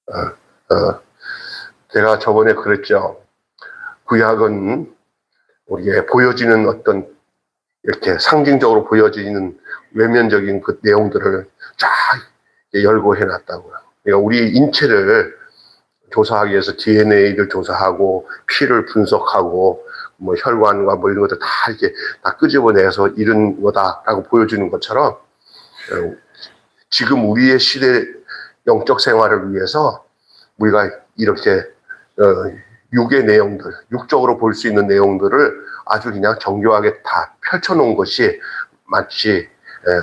어, 어, 제가 저번에 그랬죠. 구약은 우리에게 보여지는 어떤 이렇게 상징적으로 보여지는 외면적인 그 내용들을 쫙 열고 해놨다고요. 그러니까 우리 인체를 조사하기 위해서 DNA를 조사하고 피를 분석하고 뭐 혈관과 뭐 이런 것들 다 이렇게 다 끄집어내서 이런 거다라고 보여주는 것처럼 지금 우리의 시대 영적 생활을 위해서 우리가 이렇게 육의 내용들, 육적으로 볼 수 있는 내용들을 아주 그냥 정교하게 다 펼쳐놓은 것이 마치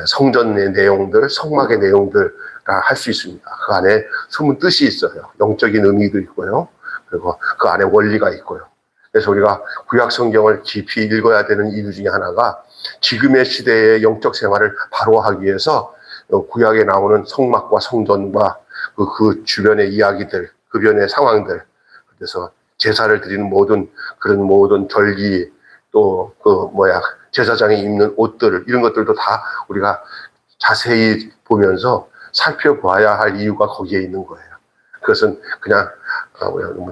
성전의 내용들, 성막의 내용들 할 수 있습니다. 그 안에 숨은 뜻이 있어요. 영적인 의미도 있고요. 그리고 그 안에 원리가 있고요. 그래서 우리가 구약 성경을 깊이 읽어야 되는 이유 중에 하나가 지금의 시대의 영적 생활을 바로 하기 위해서 구약에 나오는 성막과 성전과 그 주변의 이야기들, 그 주변의 상황들, 그래서 제사를 드리는 그런 모든 절기, 또 제사장이 입는 옷들, 이런 것들도 다 우리가 자세히 보면서 살펴봐야 할 이유가 거기에 있는 거예요. 그것은 그냥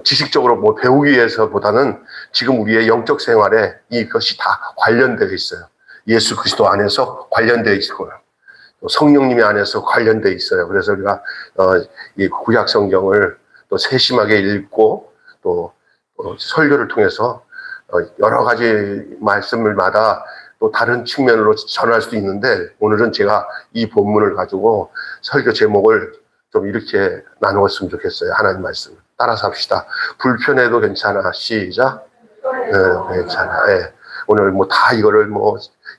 지식적으로 배우기 위해서보다는 지금 우리의 영적 생활에 이것이 다 관련되어 있어요. 예수 그리스도 안에서 관련되어 있고요. 성령님의 안에서 관련되어 있어요. 그래서 우리가 이 구약 성경을 또 세심하게 읽고 또 설교를 통해서 여러 가지 말씀을마다 또 다른 측면으로 전할 수도 있는데, 오늘은 제가 이 본문을 가지고 설교 제목을 좀 이렇게 나누었으면 좋겠어요. 하나님 말씀 따라서 합시다. 불편해도 괜찮아. 시작. 괜찮아. 네. 오늘 다 이거를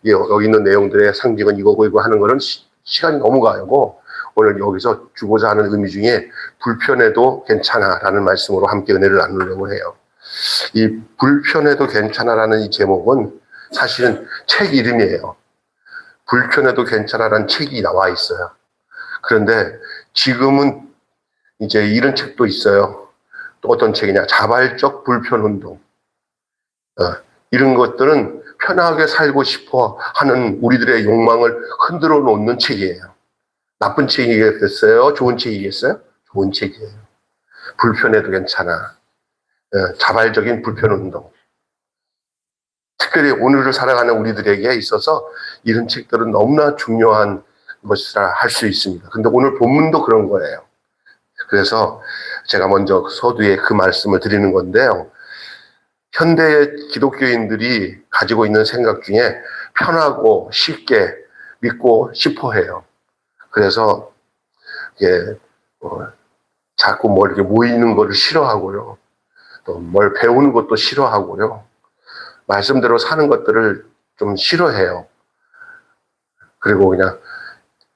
여기 있는 내용들의 상징은 이거고 이거 하는 거는 시간이 너무 가고, 오늘 여기서 주고자 하는 의미 중에 불편해도 괜찮아라는 말씀으로 함께 은혜를 나누려고 해요. 이 불편해도 괜찮아라는 이 제목은 사실은 책 이름이에요. 불편해도 괜찮아라는 책이 나와 있어요. 그런데 지금은 이제 이런 책도 있어요. 또 어떤 책이냐, 자발적 불편운동. 이런 것들은 편하게 살고 싶어 하는 우리들의 욕망을 흔들어 놓는 책이에요. 나쁜 책이겠어요? 좋은 책이겠어요? 좋은 책이에요. 불편해도 괜찮아. 자발적인 불편운동. 특별히 오늘을 살아가는 우리들에게 있어서 이런 책들은 너무나 중요한 것이라 할 수 있습니다. 근데 오늘 본문도 그런 거예요. 그래서 제가 먼저 서두에 그 말씀을 드리는 건데요. 현대 기독교인들이 가지고 있는 생각 중에 편하고 쉽게 믿고 싶어 해요. 그래서 자꾸 이렇게 모이는 거를 싫어하고요. 또 뭘 배우는 것도 싫어하고요. 말씀대로 사는 것들을 좀 싫어해요. 그리고 그냥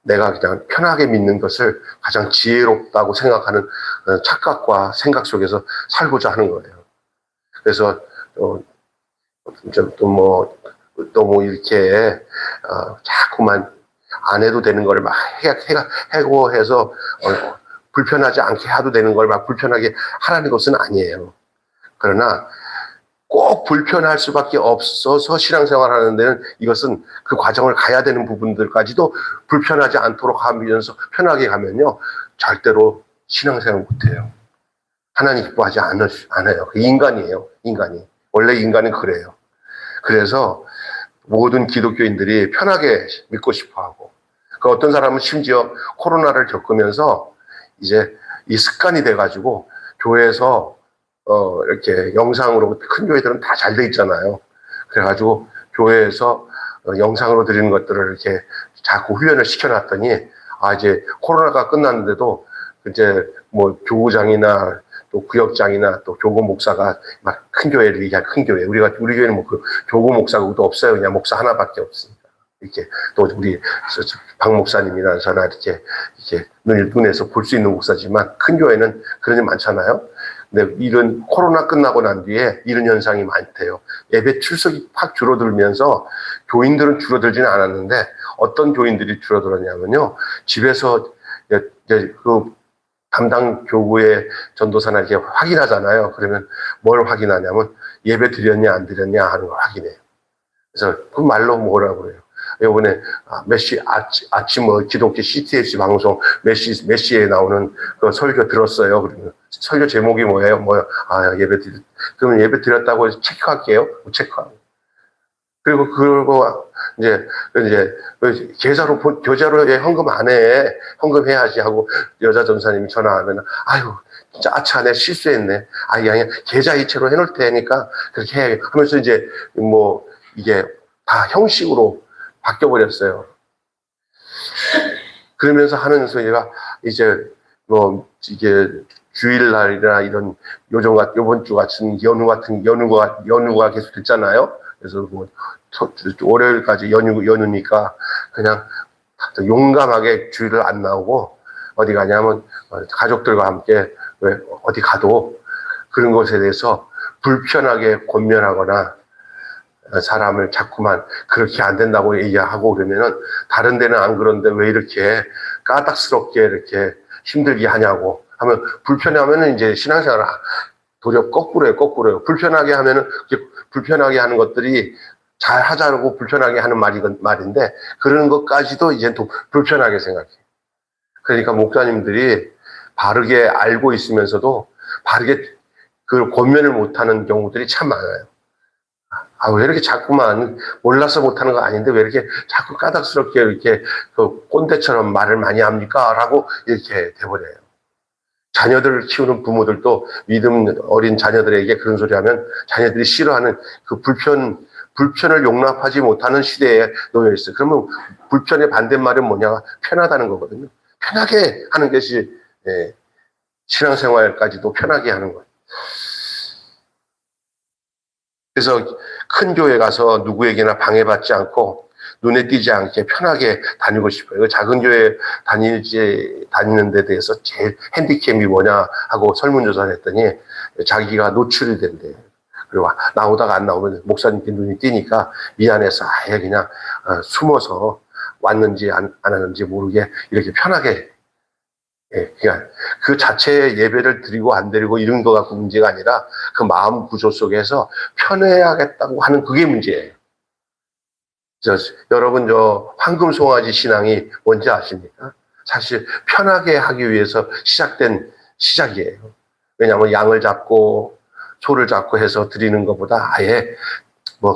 내가 그냥 편하게 믿는 것을 가장 지혜롭다고 생각하는 착각과 생각 속에서 살고자 하는 거예요. 그래서 이렇게 자꾸만 안 해도 되는 걸 막 해고해서 불편하지 않게 해도 되는 걸 막 불편하게 하라는 것은 아니에요. 그러나 꼭 불편할 수밖에 없어서 신앙생활 하는 데는 이것은 그 과정을 가야 되는 부분들까지도 불편하지 않도록 하면서 편하게 가면요, 절대로 신앙생활 못해요. 하나님 기뻐하지 않아요. 그 인간이에요. 인간이. 원래 인간은 그래요. 그래서 모든 기독교인들이 편하게 믿고 싶어하고, 그 어떤 사람은 심지어 코로나를 겪으면서 이제 이 습관이 돼가지고 교회에서 이렇게 영상으로, 큰 교회들은 다 잘 돼 있잖아요. 그래가지고 교회에서 영상으로 드리는 것들을 이렇게 자꾸 훈련을 시켜놨더니, 이제 코로나가 끝났는데도 이제 교구장이나 또 구역장이나 또 교구 목사가 막 큰 교회를 얘기할 큰 교회. 우리 교회는 그 교구 목사가 또 없어요. 그냥 목사 하나밖에 없으니까. 이렇게 또 우리 박 목사님이나 저나 이렇게 눈에서 볼 수 있는 목사지만 큰 교회는 그런 일 많잖아요. 근데 이런 코로나 끝나고 난 뒤에 이런 현상이 많대요. 예배 출석이 확 줄어들면서 교인들은 줄어들지는 않았는데 어떤 교인들이 줄어들었냐면요. 집에서 이제 그 담당 교구의 전도사나 이렇게 확인하잖아요. 그러면 뭘 확인하냐면 예배 드렸냐 안 드렸냐 하는 걸 확인해요. 그래서 그 말로 뭐라고 그래요. 이번에 아침 기독교 CTS 방송 메시에 나오는 그 설교 들었어요. 그러면 설교 제목이 뭐예요? 그러면 예배 드렸다고 체크할게요. 체크하고. 그리고 이제 교자로 헌금 안 해. 헌금해야지 하고 여자 전사님이 전화하면, 아유, 진짜 아차, 내 실수했네. 아니, 계좌 이체로 해놓을 테니까 그렇게 해. 하면서 이제 이게 다 형식으로 바뀌어버렸어요. 그러면서 하면서 얘가 이제 이게 주일날이나 이런 요번 주 같은 연휴가 계속 됐잖아요. 그래서 월요일까지 연휴니까 그냥 용감하게 주일을 안 나오고 어디 가냐면 가족들과 함께 어디 가도 그런 것에 대해서 불편하게 권면하거나 사람을 자꾸만 그렇게 안 된다고 얘기하고 그러면은 다른 데는 안 그런데 왜 이렇게 까닭스럽게 이렇게 힘들게 하냐고 하면 불편하면은 이제 신앙생활을 도리어 거꾸로요. 불편하게 하면은 불편하게 하는 것들이 잘 하자고 불편하게 하는 말인데 그런 것까지도 이제 또 불편하게 생각해. 그러니까 목사님들이 바르게 알고 있으면서도 바르게 그 권면을 못하는 경우들이 참 많아요. 왜 이렇게 자꾸만 몰라서 못하는 거 아닌데 왜 이렇게 자꾸 까닭스럽게 이렇게 그 꼰대처럼 말을 많이 합니까? 라고 이렇게 돼버려요. 자녀들을 키우는 부모들도 믿음 어린 자녀들에게 그런 소리 하면 자녀들이 싫어하는 그 불편을 용납하지 못하는 시대에 놓여 있어요. 그러면 불편의 반대말은 뭐냐? 편하다는 거거든요. 편하게 하는 것이 신앙생활까지도 편하게 하는 거예요. 그래서 큰 교회 가서 누구에게나 방해받지 않고 눈에 띄지 않게 편하게 다니고 싶어요. 작은 교회 다니는 데 대해서 제일 핸디캡이 뭐냐 하고 설문조사를 했더니 자기가 노출이 된대요. 그리고 나오다가 안 나오면 목사님께 눈이 띄니까 미안해서 아예 그냥 숨어서 왔는지 안 왔는지 모르게 이렇게 편하게 그냥 그 자체의 예배를 드리고 안 드리고 이런 거 갖고 문제가 아니라 그 마음 구조 속에서 편해야겠다고 하는 그게 문제예요. 여러분 황금 송아지 신앙이 뭔지 아십니까? 사실 편하게 하기 위해서 시작된 시작이에요. 왜냐하면 양을 잡고 소를 잡고 해서 드리는 것보다 아예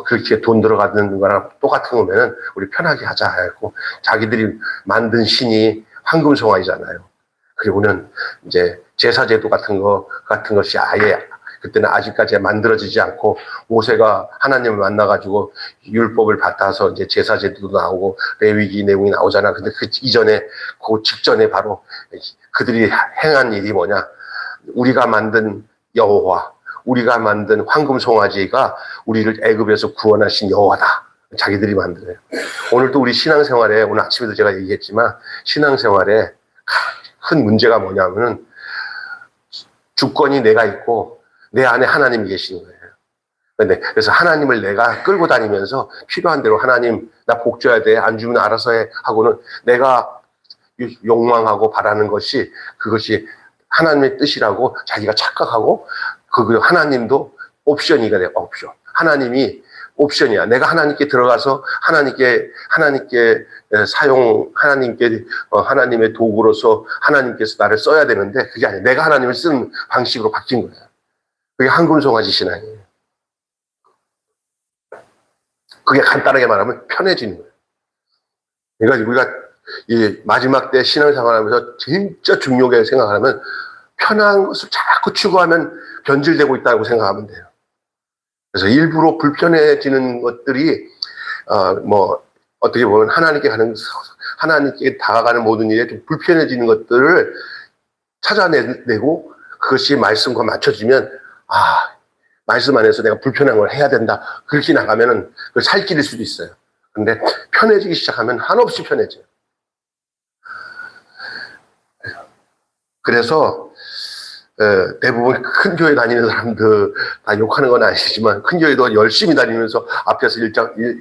그렇게 돈 들어가는 거랑 똑같은 거면은 우리 편하게 하자 하고 자기들이 만든 신이 황금 송아지잖아요. 그리고는 이제 제사제도 같은 것이 아예 그때는 아직까지 만들어지지 않고 모세가 하나님을 만나가지고 율법을 받아서 이제 제사제도도 나오고 레위기 내용이 나오잖아. 근데 그 직전에 바로 그들이 행한 일이 뭐냐? 우리가 만든 여호와, 우리가 만든 황금 송아지가 우리를 애굽에서 구원하신 여호와다. 자기들이 만들어요. 오늘도 우리 신앙생활에 오늘 아침에도 제가 얘기했지만 신앙생활에 큰 문제가 뭐냐면은 주권이 내가 있고 내 안에 하나님이 계시는 거예요. 그래서 하나님을 내가 끌고 다니면서 필요한 대로 하나님 나 복 줘야 돼 안 주면 알아서 해 하고는 내가 욕망하고 바라는 것이 그것이 하나님의 뜻이라고 자기가 착각하고 하나님도 옵션이가 돼요. 옵션. 하나님이 옵션이야. 내가 하나님께 들어가서 하나님께 하나님의 도구로서 하나님께서 나를 써야 되는데 그게 아니야. 내가 하나님을 쓰는 방식으로 바뀐 거야. 그게 황금 송아지 신앙이에요. 그게 간단하게 말하면 편해지는 거예요. 그러니까 우리가 이 마지막 때 신앙생활하면서 진짜 중요하게 생각하면 편한 것을 자꾸 추구하면 변질되고 있다고 생각하면 돼요. 그래서 일부러 불편해지는 것들이 어떻게 보면 하나님께 다가가는 모든 일에 좀 불편해지는 것들을 찾아내고 그것이 말씀과 맞춰지면 말씀 안에서 내가 불편한 걸 해야 된다. 그렇게 나가면은 그걸 살길일 수도 있어요. 근데 편해지기 시작하면 한없이 편해져요. 그래서 대부분 큰 교회 다니는 사람들 다 욕하는 건 아니지만 큰 교회도 열심히 다니면서 앞에서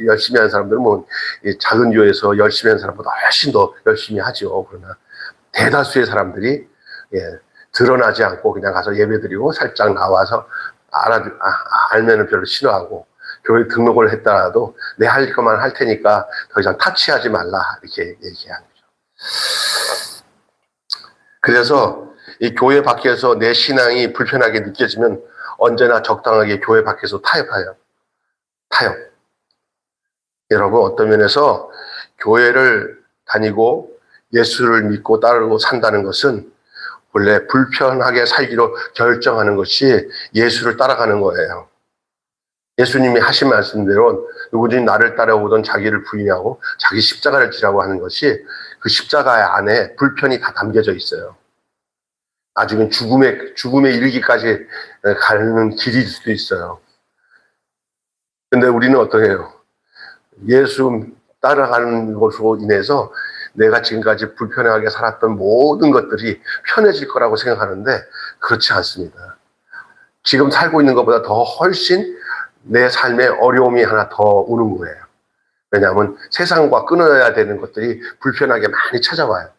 열심히 하는 사람들은 작은 교회에서 열심히 하는 사람보다 훨씬 더 열심히 하죠. 그러나 대다수의 사람들이 드러나지 않고 그냥 가서 예배드리고 살짝 나와서 알면은 별로 싫어하고 교회 등록을 했더라도 내 할 것만 할 테니까 더 이상 타치하지 말라 이렇게 얘기하는 거죠. 그래서 이 교회 밖에서 내 신앙이 불편하게 느껴지면 언제나 적당하게 교회 밖에서 타협해요. 타협. 여러분 어떤 면에서 교회를 다니고 예수를 믿고 따르고 산다는 것은 원래 불편하게 살기로 결정하는 것이 예수를 따라가는 거예요. 예수님이 하신 말씀대로 누구든지 나를 따라오던 자기를 부인하고 자기 십자가를 지라고 하는 것이 그 십자가 안에 불편이 다 담겨져 있어요. 나중엔 죽음에 이르기까지 가는 길일 수도 있어요. 근데 우리는 어떠해요? 예수 따라가는 것으로 인해서 내가 지금까지 불편하게 살았던 모든 것들이 편해질 거라고 생각하는데 그렇지 않습니다. 지금 살고 있는 것보다 더 훨씬 내 삶에 어려움이 하나 더 오는 거예요. 왜냐하면 세상과 끊어야 되는 것들이 불편하게 많이 찾아와요.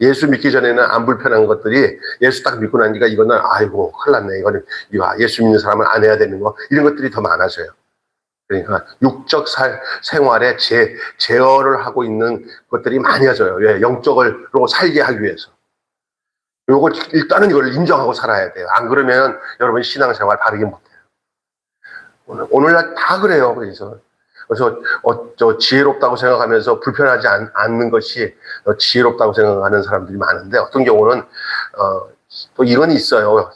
예수 믿기 전에는 안 불편한 것들이 예수 딱 믿고 나니까 이거는 아이고 큰일 났네. 이거는 예수 믿는 사람은 안 해야 되는 거 이런 것들이 더 많아져요. 그러니까 육적 생활에 제어를 하고 있는 것들이 많아져요. 왜? 영적으로 살게 하기 위해서. 일단은 이걸 인정하고 살아야 돼요. 안 그러면 여러분 신앙생활 바르게 못해요. 오늘날 다 그래요. 그래서 지혜롭다고 생각하면서 불편하지 않는 것이 지혜롭다고 생각하는 사람들이 많은데 어떤 경우는 또 이건 있어요.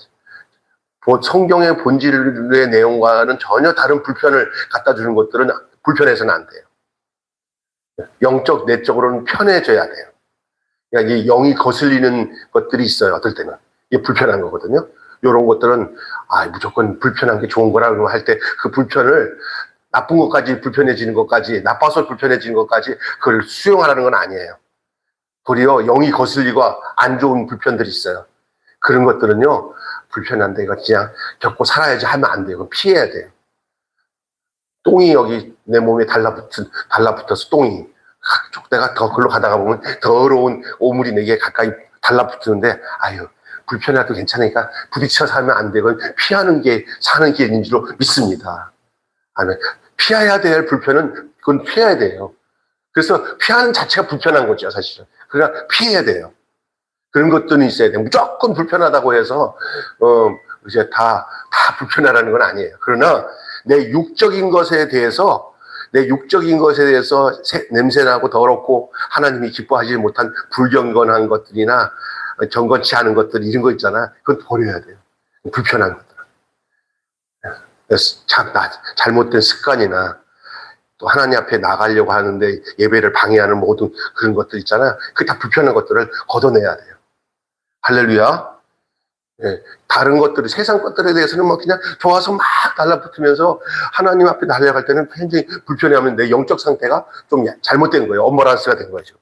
성경의 본질의 내용과는 전혀 다른 불편을 갖다 주는 것들은 불편해서는 안 돼요. 영적, 내적으로는 편해져야 돼요. 그러니까 이 영이 거슬리는 것들이 있어요. 어떨 때는. 이게 불편한 거거든요. 이런 것들은 무조건 불편한 게 좋은 거라고 할 때 그 불편을 나쁜 것까지 불편해지는 것까지 나빠서 불편해지는 것까지 그걸 수용하라는 건 아니에요. 도리어 영이 거슬리고 안 좋은 불편들이 있어요. 그런 것들은요. 불편한데 이거 그냥 겪고 살아야지 하면 안 돼요. 피해야 돼요. 똥이 여기 내 몸에 달라붙어서 똥이 내가 더 글로 가다가 보면 더러운 오물이 내게 가까이 달라붙는데 불편해도 괜찮으니까 부딪혀서 하면 안 되고 피하는 게 사는 길인 줄로 믿습니다. 피해야 될 불편은 그건 피해야 돼요. 그래서 피하는 자체가 불편한 거죠, 사실은. 그러니까 피해야 돼요. 그런 것들은 있어야 돼요. 무조건 불편하다고 해서 이제 다 불편하라는 건 아니에요. 그러나 내 육적인 것에 대해서 냄새나고 더럽고 하나님이 기뻐하지 못한 불경건한 것들이나 경건치 않은 것들 이런 거 있잖아. 그건 버려야 돼요. 불편한 것들. 잘못된 습관이나 또 하나님 앞에 나가려고 하는데 예배를 방해하는 모든 그런 것들 있잖아. 그게 다 불편한 것들을 걷어내야 돼요. 할렐루야. 예, 다른 것들이 세상 것들에 대해서는 그냥 좋아서 막 달라붙으면서 하나님 앞에 달려갈 때는 굉장히 불편해하면 내 영적 상태가 좀 잘못된 거예요. 언밸런스가 된 거죠.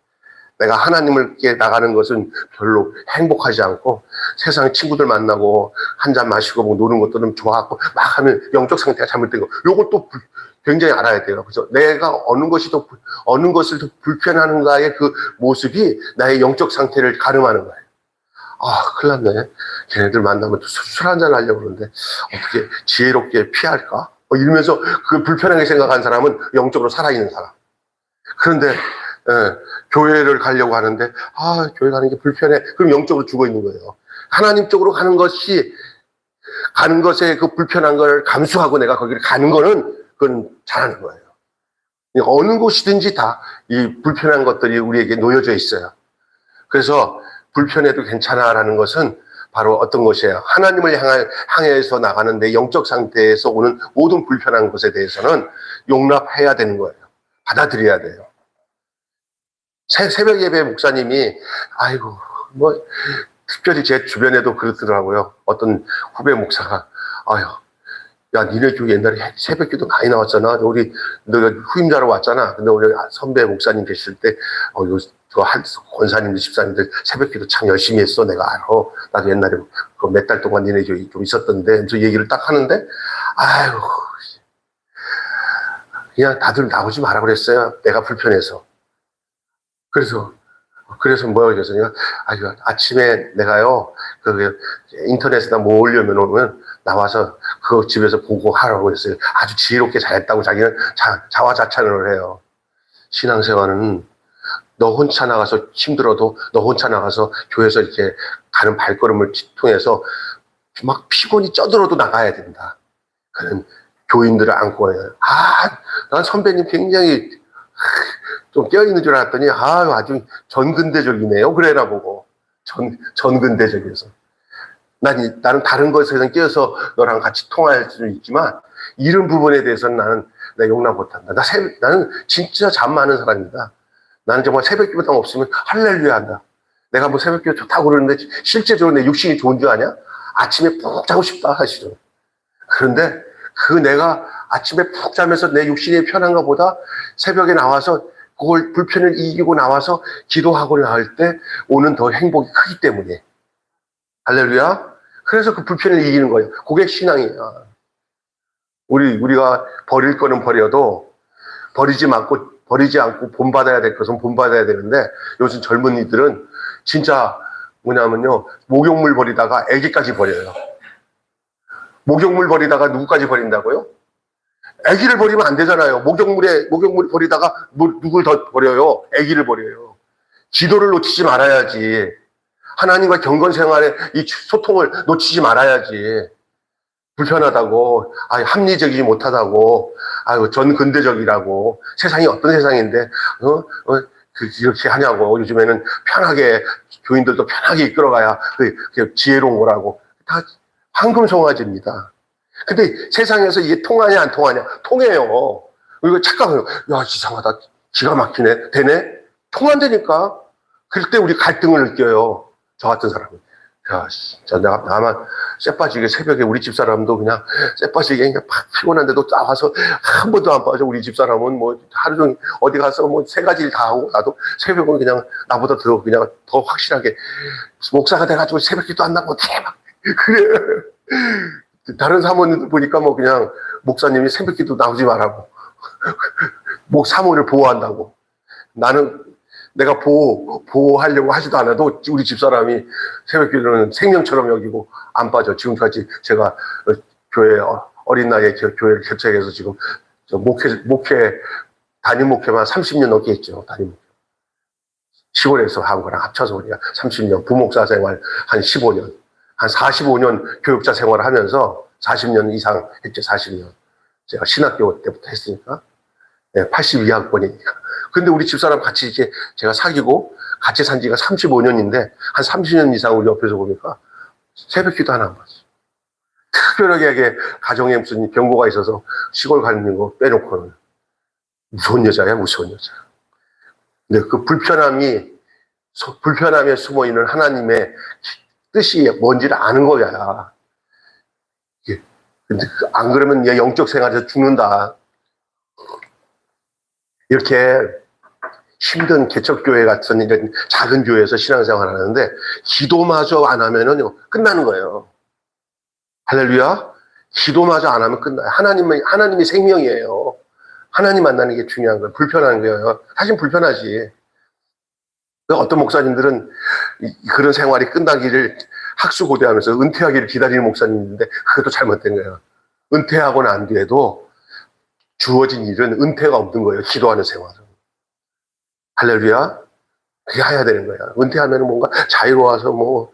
내가 하나님께 나가는 것은 별로 행복하지 않고 세상 친구들 만나고 한잔 마시고 노는 것들은 좋아하고 막 하면 영적 상태가 잘못된 거. 요것도 굉장히 알아야 돼요. 그래서 내가 어느 것을 더 불편하는가의 그 모습이 나의 영적 상태를 가름하는 거예요. 큰일 났네. 걔네들 만나면 술 한잔 하려고 그러는데 어떻게 지혜롭게 피할까? 이러면서 그 불편하게 생각한 사람은 영적으로 살아있는 사람. 그런데 교회를 가려고 하는데 교회 가는 게 불편해. 그럼 영적으로 죽어 있는 거예요. 하나님 쪽으로 가는 것에 그 불편한 걸 감수하고 내가 거기를 가는 거는 그건 잘하는 거예요. 어느 곳이든지 다 이 불편한 것들이 우리에게 놓여져 있어요. 그래서 불편해도 괜찮아라는 것은 바로 어떤 것이에요? 하나님을 향해서 나가는 내 영적 상태에서 오는 모든 불편한 것에 대해서는 용납해야 되는 거예요. 받아들여야 돼요. 새벽 예배 목사님이 특별히 제 주변에도 그렇더라고요. 어떤 후배 목사가 야 니네 교회 옛날에 새벽기도 많이 나왔잖아. 너가 후임자로 왔잖아. 근데 우리 선배 목사님 계실 때 권사님들 집사님들 새벽기도 참 열심히 했어. 내가 알아. 나도 옛날에 몇 달 동안 니네 교회 좀 있었던데. 그래서 얘기를 딱 하는데 그냥 다들 나오지 마라 그랬어요. 내가 불편해서. 그래서 그래서 뭐라고 했으니까, 아침에 내가요, 인터넷에다 뭐 올려면 나와서 그 집에서 보고 하라고 했어요. 아주 지혜롭게 잘했다고 자기는 자화자찬을 해요. 신앙생활은 너 혼자 나가서 힘들어도 너 혼자 나가서 교회에서 이렇게 가는 발걸음을 통해서 막 피곤이 쪄들어도 나가야 된다. 그런 교인들을 안고 해요. 난 선배님 굉장히 좀 깨어있는 줄 알았더니 아주 전근대적이네요. 그래나 보고 전근대적이어서 나는 다른 것에는 깨어서 너랑 같이 통화할 수 있지만 이런 부분에 대해서는 나는 용납 못한다. 나는 진짜 잠 많은 사람이다. 나는 정말 새벽기도당 없으면 할렐루야 한다. 내가 뭐 새벽기도 좋다고 그러는데 실제적으로 내 육신이 좋은 줄 아냐? 아침에 푹 자고 싶다 하시죠. 그런데 내가 아침에 푹 자면서 내 육신이 편한가 보다 새벽에 나와서 그걸 불편을 이기고 나와서 기도하고 나올 때 오는 더 행복이 크기 때문에. 할렐루야. 그래서 그 불편을 이기는 거예요. 그게 신앙이야. 우리가 버릴 거는 버려도 버리지 않고 본받아야 될 것은 본받아야 되는데 요즘 젊은이들은 진짜 뭐냐면요. 목욕물 버리다가 애기까지 버려요. 목욕물 버리다가 누구까지 버린다고요? 애기를 버리면 안 되잖아요. 목욕물 버리다가 누굴 더 버려요? 애기를 버려요. 기도를 놓치지 말아야지. 하나님과 경건 생활의 이 소통을 놓치지 말아야지. 불편하다고, 합리적이지 못하다고, 전근대적이라고, 세상이 어떤 세상인데, 이렇게 하냐고, 요즘에는 편하게, 교인들도 편하게 이끌어가야 그 지혜로운 거라고. 다 황금송아지입니다. 근데 세상에서 이게 통하냐, 안 통하냐? 통해요. 이거 착각해요. 야, 이상하다. 기가 막히네. 되네? 통한다니까. 그럴 때 우리 갈등을 느껴요. 저 같은 사람은. 야, 진짜 나만 쎄빠지게 새벽에 우리 집 사람도 그냥 쎄빠지게 그냥 팍 피곤한데도 나와서 한 번도 안 빠져. 우리 집 사람은 뭐 하루 종일 어디 가서 뭐 세 가지 일 다 하고 나도 새벽은 그냥 나보다 더 확실하게 목사가 돼가지고 새벽 기도 안 나고 대박. 그래. 다른 사모님들 보니까 뭐 그냥 목사님이 새벽 기도 나오지 말라고. 사모를 보호한다고. 나는 내가 보호하려고 하지도 않아도 우리 집사람이 새벽 기도는 생명처럼 여기고 안 빠져. 지금까지 제가 교회 어린 나이에 교회를 개척해서 지금 담임 목회만 30년 넘게 했죠. 담임 목회. 시골에서 한 거랑 합쳐서 우리가 30년, 부목사 생활 한 15년, 한 45년 교육자 생활을 하면서 40년 이상 했죠. 40년. 제가 신학교 때부터 했으니까. 네, 82학번이니까. 근데 우리 집사람 같이 이제 제가 사귀고 같이 산 지가 35년인데 한 30년 이상 우리 옆에서 보니까 새벽 기도 하나 안 봤어요. 특별하게 가정에 무슨 병고가 있어서 시골 가는 거 빼놓고는 무서운 여자야, 무서운 여자. 근데 그 불편함에 숨어 있는 하나님의 뜻이 뭔지를 아는 거야. 근데 안 그러면 얘 영적 생활에서 죽는다. 이렇게 힘든 개척교회 같은 이런 작은 교회에서 신앙생활을 하는데 기도마저 안 하면은 끝나는 거예요. 할렐루야. 기도마저 안 하면 끝나요. 하나님이 생명이에요. 하나님 만나는 게 중요한 거예요. 불편한 거예요. 사실 불편하지. 어떤 목사님들은 그런 생활이 끝나기를 학수고대하면서 은퇴하기를 기다리는 목사님인데 그것도 잘못된 거예요. 은퇴하고 난 뒤에도 주어진 일은 은퇴가 없는 거예요. 기도하는 생활은. 할렐루야. 그게 해야 되는 거야. 은퇴하면 뭔가 자유로워서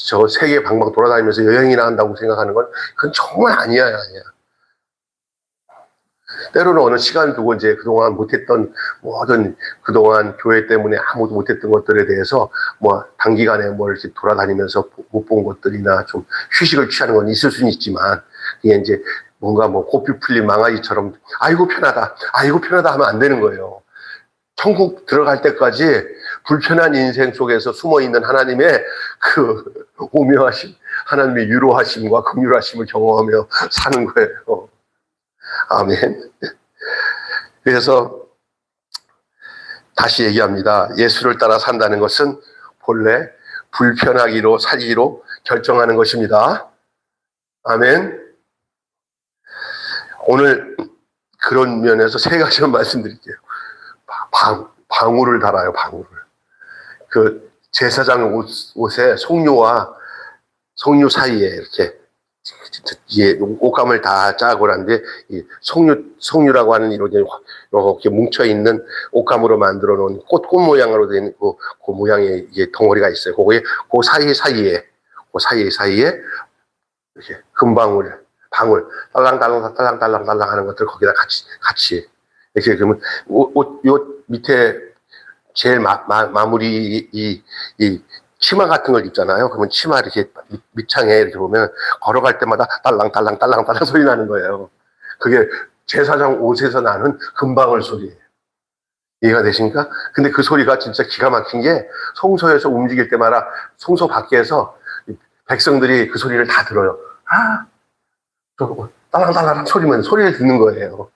저 세계 방방 돌아다니면서 여행이나 한다고 생각하는 건 그건 정말 아니야. 때로는 어느 시간을 두고 이제 그동안 못했던 모든 그동안 교회 때문에 아무도 못했던 것들에 대해서 단기간에 이렇게 돌아다니면서 못 본 것들이나 좀 휴식을 취하는 건 있을 수는 있지만 그게 이제 뭔가 고삐 풀린 망아지처럼 아이고 편하다 하면 안 되는 거예요. 천국 들어갈 때까지 불편한 인생 속에서 숨어있는 하나님의 그 오묘하심, 하나님의 유로하심과 긍휼하심을 경험하며 사는 거예요. 아멘. 그래서 다시 얘기합니다. 예수를 따라 산다는 것은 본래 불편하기로 살기로 결정하는 것입니다. 아멘. 오늘 그런 면에서 세 가지만 말씀드릴게요. 방울을 달아요, 방울을. 그 제사장 옷에 석류 사이에 이렇게 옷감을 다 짜고 그러는데 이 석류라고 하는 이렇게 뭉쳐 있는 옷감으로 만들어 놓은 꽃 모양으로 된 그 모양의 이게 덩어리가 있어요. 그거에 그 사이사이에 이렇게 방울 딸랑딸랑 하는 것들 거기다 같이 이렇게 그러면 옷 밑에 제일 마무리 이 치마 같은 걸 입잖아요. 그러면 치마 이렇게 밑창에 이렇게 보면 걸어갈 때마다 딸랑딸랑 소리 나는 거예요. 그게 제사장 옷에서 나는 금방울 소리예요. 이해가 되십니까? 근데 그 소리가 진짜 기가 막힌 게 성소에서 움직일 때마다 성소 밖에서 백성들이 그 소리를 다 들어요. 아, 저거 딸랑딸랑 소리를 듣는 거예요.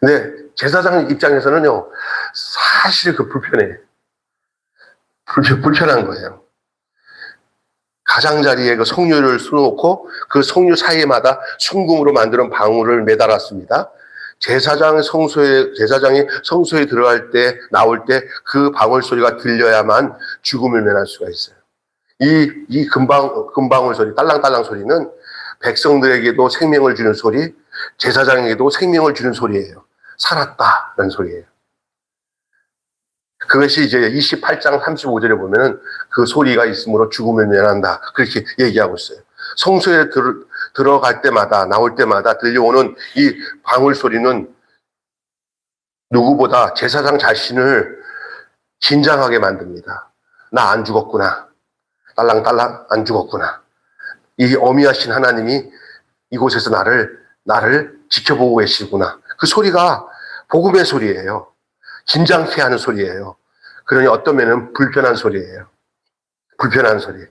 근데 제사장 입장에서는요, 사실 그 불편한 거예요. 가장자리에 그 석류를 수놓고 그 석류 사이마다 순금으로 만드는 방울을 매달았습니다. 제사장이 성소에 들어갈 때, 나올 때 그 방울 소리가 들려야만 죽음을 면할 수가 있어요. 이 금방울 소리, 딸랑딸랑 소리는 백성들에게도 생명을 주는 소리, 제사장에게도 생명을 주는 소리예요. 살았다는 소리예요. 그것이 이제 28장 35절에 보면은 그 소리가 있으므로 죽음을 면한다. 그렇게 얘기하고 있어요. 성소에 들어갈 때마다, 나올 때마다 들려오는 이 방울 소리는 누구보다 제사장 자신을 긴장하게 만듭니다. 나 안 죽었구나. 딸랑딸랑 안 죽었구나. 이 어미하신 하나님이 이곳에서 나를 지켜보고 계시구나. 그 소리가 복음의 소리예요. 긴장케 하는 소리예요. 그러니 어떤 면은 불편한 소리예요. 불편한 소리.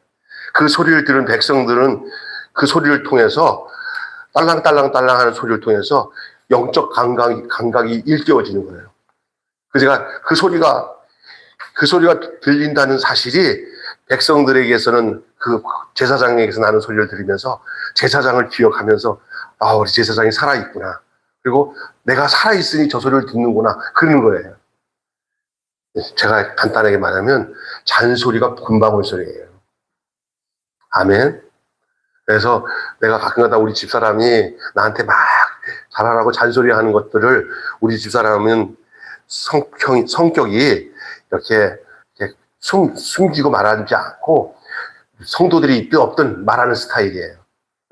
그 소리를 들은 백성들은 그 소리를 통해서 딸랑딸랑 하는 소리를 통해서 영적 감각이 일깨워지는 거예요. 그래서 제가 그 소리가 들린다는 사실이 백성들에게서는 그 제사장에게서 나는 소리를 들으면서 제사장을 기억하면서 아, 우리 제사장이 살아있구나. 그리고 내가 살아있으니 저 소리를 듣는구나. 그러는 거예요. 제가 간단하게 말하면 잔소리가 금방울 소리예요. 아멘. 그래서 내가 가끔가다 우리 집사람이 나한테 막 잘하라고 잔소리하는 것들을 우리 집사람은 성격이 이렇게 숨기고 말하지 않고 성도들이 있든 없든 말하는 스타일이에요.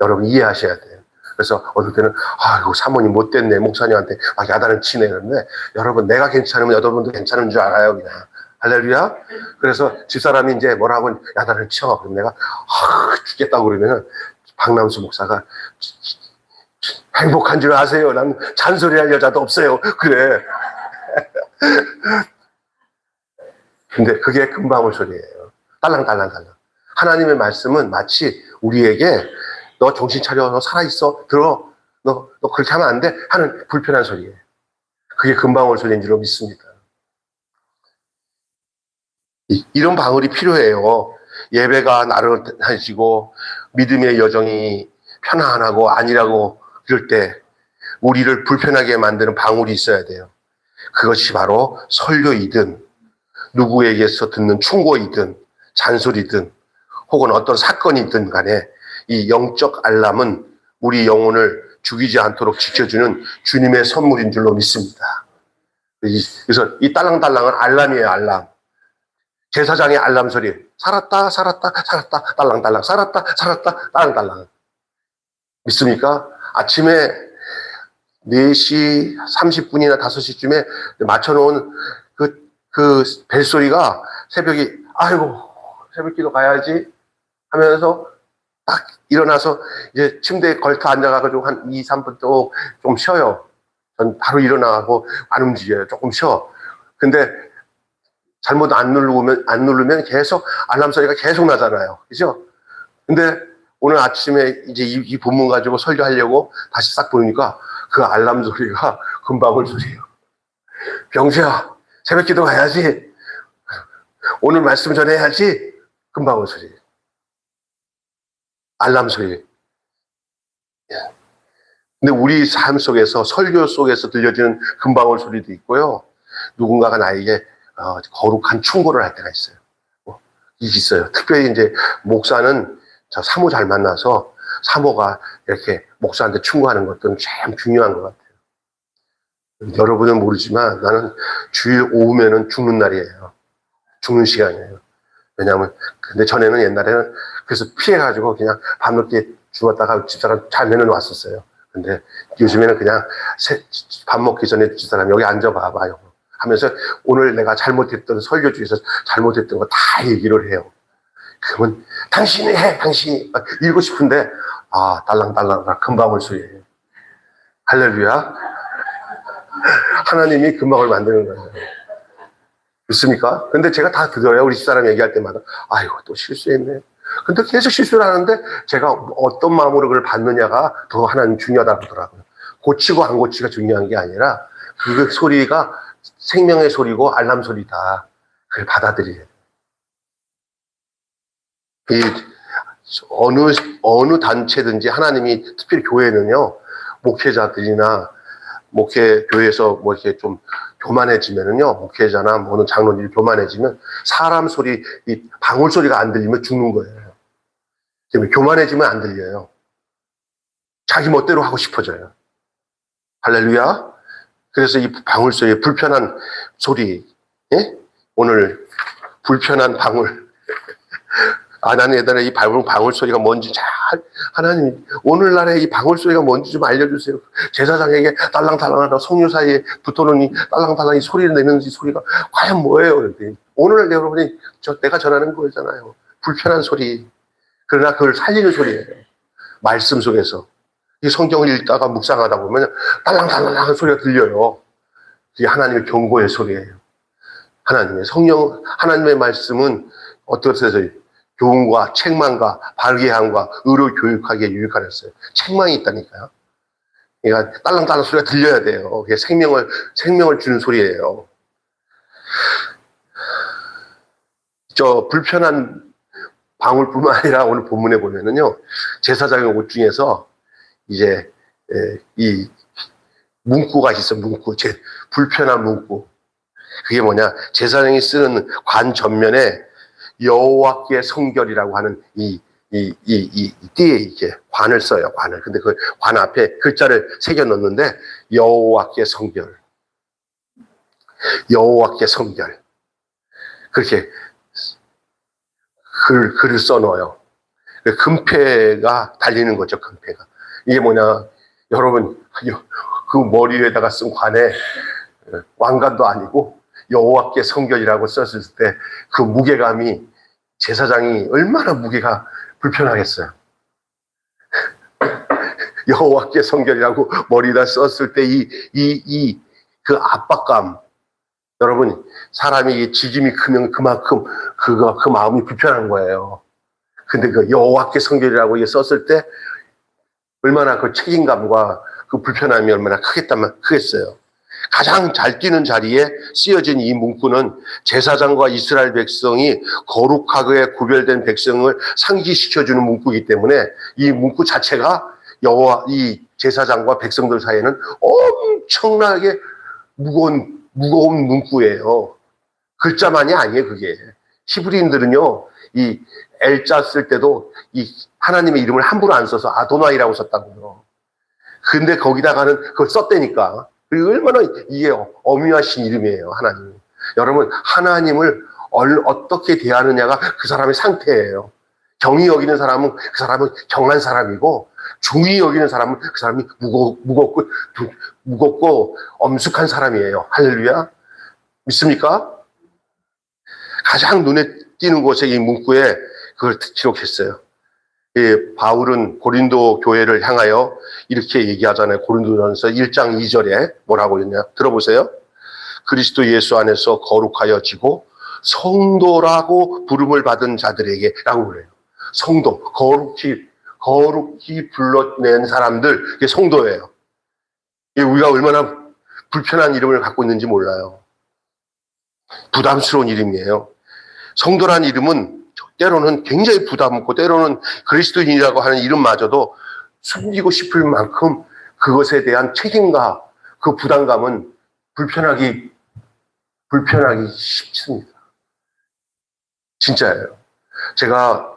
여러분 이해하셔야 돼요. 그래서 어떨 때는 아이고 사모님 못됐네 목사님한테 막 야단을 치네 그런데 여러분 내가 괜찮으면 여러분도 괜찮은 줄 알아요 그냥. 할렐루야. 그래서 집사람이 이제 뭐라고 야단을 쳐. 그럼 내가 죽겠다고 그러면은 박남수 목사가 행복한 줄 아세요? 난 잔소리할 여자도 없어요. 그래. 근데 그게 금방울 소리예요. 딸랑딸랑. 하나님의 말씀은 마치 우리에게 너 정신 차려, 너 살아있어, 들어, 너 그렇게 하면 안 돼 하는 불편한 소리예요. 그게 금방울 소리인 줄로 믿습니다. 이런 방울이 필요해요. 예배가 나른해지고 믿음의 여정이 편안하고 아니라고 그럴 때 우리를 불편하게 만드는 방울이 있어야 돼요. 그것이 바로 설교이든 누구에게서 듣는 충고이든 잔소리든 혹은 어떤 사건이든 간에 이 영적 알람은 우리 영혼을 죽이지 않도록 지켜주는 주님의 선물인 줄로 믿습니다. 그래서 이 딸랑딸랑은 알람이에요. 알람. 제사장의 알람 소리. 살았다 딸랑딸랑 살았다 딸랑딸랑. 믿습니까? 아침에 4시 30분이나 5시쯤에 맞춰놓은 그 벨소리가 새벽에 아이고 새벽기도 가야지 하면서 딱 일어나서 이제 침대에 걸터 앉아가지고 한 2, 3분 또 좀 쉬어요. 전 바로 일어나고 안 움직여요. 조금 쉬어. 근데 잘못 안 누르면 계속 알람 소리가 계속 나잖아요. 그죠? 근데 오늘 아침에 이제 이 본문 가지고 설교하려고 다시 싹 보니까 그 알람 소리가 금방울 소리예요. 병수야, 새벽 기도 가야지. 오늘 말씀 전해야지. 금방울 소리. 알람 소리. 근데 우리 삶 속에서 설교 속에서 들려지는 금방울 소리도 있고요. 누군가가 나에게 거룩한 충고를 할 때가 있어요. 있어요. 특별히 이제 목사는 저 사모 잘 만나서 사모가 이렇게 목사한테 충고하는 것들은 참 중요한 것 같아요. 여러분은 모르지만 나는 주일 오후면은 죽는 날이에요. 죽는 시간이에요. 왜냐하면 근데 전에는 옛날에는 그래서 피해가지고 그냥 밤늦게 죽었다가 집사람 자면은 왔었어요. 근데 요즘에는 그냥 밥 먹기 전에 집사람 여기 앉아봐봐요 하면서 오늘 내가 잘못했던 설교 중에서 잘못했던 거 다 얘기를 해요. 그러면 당신이 해, 당신이 읽고 싶은데 딸랑딸랑 금방울 소리예요. 할렐루야. 하나님이 금방을 만드는 거예요. 믿습니까? 근데 제가 다 들어요. 우리 집사람 얘기할 때마다 아이고 또 실수했네. 근데 계속 실수를 하는데 제가 어떤 마음으로 그걸 받느냐가 더 하나님 중요하다고 하더라고요. 고치고 안 고치가 중요한 게 아니라 그 소리가 생명의 소리고 알람 소리다. 그걸 받아들여야 돼요. 이 어느 단체든지 하나님이 특별히 교회는요, 목회자들이나 교회에서 뭐 이렇게 좀 교만해지면은요, 목회자나 뭐는 장로님이 교만해지면 사람 소리, 이 방울 소리가 안 들리면 죽는 거예요. 때문에 교만해지면 안 들려요. 자기 멋대로 하고 싶어져요. 할렐루야. 그래서 이 방울 소리, 불편한 소리, 예? 오늘 불편한 방울. 나는 예전에 이 방울 소리가 뭔지 하나님, 오늘날의 이 방울 소리가 뭔지 좀 알려주세요. 제사장에게 딸랑딸랑하다 성류 사이에 붙어놓은 이 딸랑딸랑 이 소리를 내는 이 소리가 과연 뭐예요? 그랬더니 오늘 여러분이 내가 전하는 거잖아요. 불편한 소리. 그러나 그걸 살리는 소리예요. 말씀 속에서. 이 성경을 읽다가 묵상하다 보면 딸랑딸랑한 소리가 들려요. 이게 하나님의 경고의 소리예요. 하나님의 말씀은 어떻게 해서 교훈과 책망과 발기함과 의로 교육하기에 유익하였어요. 책망이 있다니까요. 그러니까 딸랑딸랑 소리가 들려야 돼요. 그게 생명을 주는 소리예요. 불편한 방울뿐만 아니라 오늘 본문에 보면은요, 제사장의 옷 중에서 이제 이 문구가 있어. 불편한 문구. 그게 뭐냐? 제사장이 쓰는 관 전면에 여호와께 성결이라고 하는 이 띠에 이렇게 관을 써요. 관을. 근데 그 관 앞에 글자를 새겨 넣는데 여호와께 성결. 여호와께 성결. 그렇게 글을 써 넣어요. 금패가 달리는 거죠. 금패가. 이게 뭐냐? 여러분 그 머리 위에다가 쓴 관에 왕관도 아니고 여호와께 성결이라고 썼을 때 그 무게감이 제사장이 얼마나 무게가 불편하겠어요. 여호와께 성결이라고 머리에다 썼을 때 그 압박감. 여러분 사람이 지짐이 크면 그만큼 그 마음이 불편한 거예요. 근데 그 여호와께 성결이라고 썼을 때 얼마나 그 책임감과 그 불편함이 얼마나 크겠어요. 가장 잘 뛰는 자리에 쓰여진 이 문구는 제사장과 이스라엘 백성이 거룩하게 구별된 백성을 상기시켜주는 문구이기 때문에 이 문구 자체가 이 제사장과 백성들 사이에는 엄청나게 무거운 문구예요. 글자만이 아니에요, 그게. 히브리인들은요, 이 L자 쓸 때도 이 하나님의 이름을 함부로 안 써서 아도나이라고 썼다고요. 근데 거기다가는 그걸 썼다니까. 그리고 얼마나 이게 어미하신 이름이에요, 하나님. 여러분, 하나님을 어떻게 대하느냐가 그 사람의 상태예요. 경히 여기는 사람은 그 사람은 경한 사람이고, 중히 여기는 사람은 그 사람이 무겁고 엄숙한 사람이에요. 할렐루야. 믿습니까? 가장 눈에 띄는 곳에 이 문구에 그걸 기록했어요. 바울은 고린도 교회를 향하여 이렇게 얘기하잖아요. 고린도전서 1장 2절에 뭐라고 했냐? 들어보세요. 그리스도 예수 안에서 거룩하여지고 성도라고 부름을 받은 자들에게 라고 그래요. 성도, 거룩히 불러낸 사람들, 그게 성도예요. 우리가 얼마나 불편한 이름을 갖고 있는지 몰라요. 부담스러운 이름이에요. 성도란 이름은 때로는 굉장히 부담스럽고 때로는 그리스도인이라고 하는 이름마저도 숨기고 싶을 만큼 그것에 대한 책임과 그 부담감은 불편하기 불편하기 쉽습니다. 진짜예요. 제가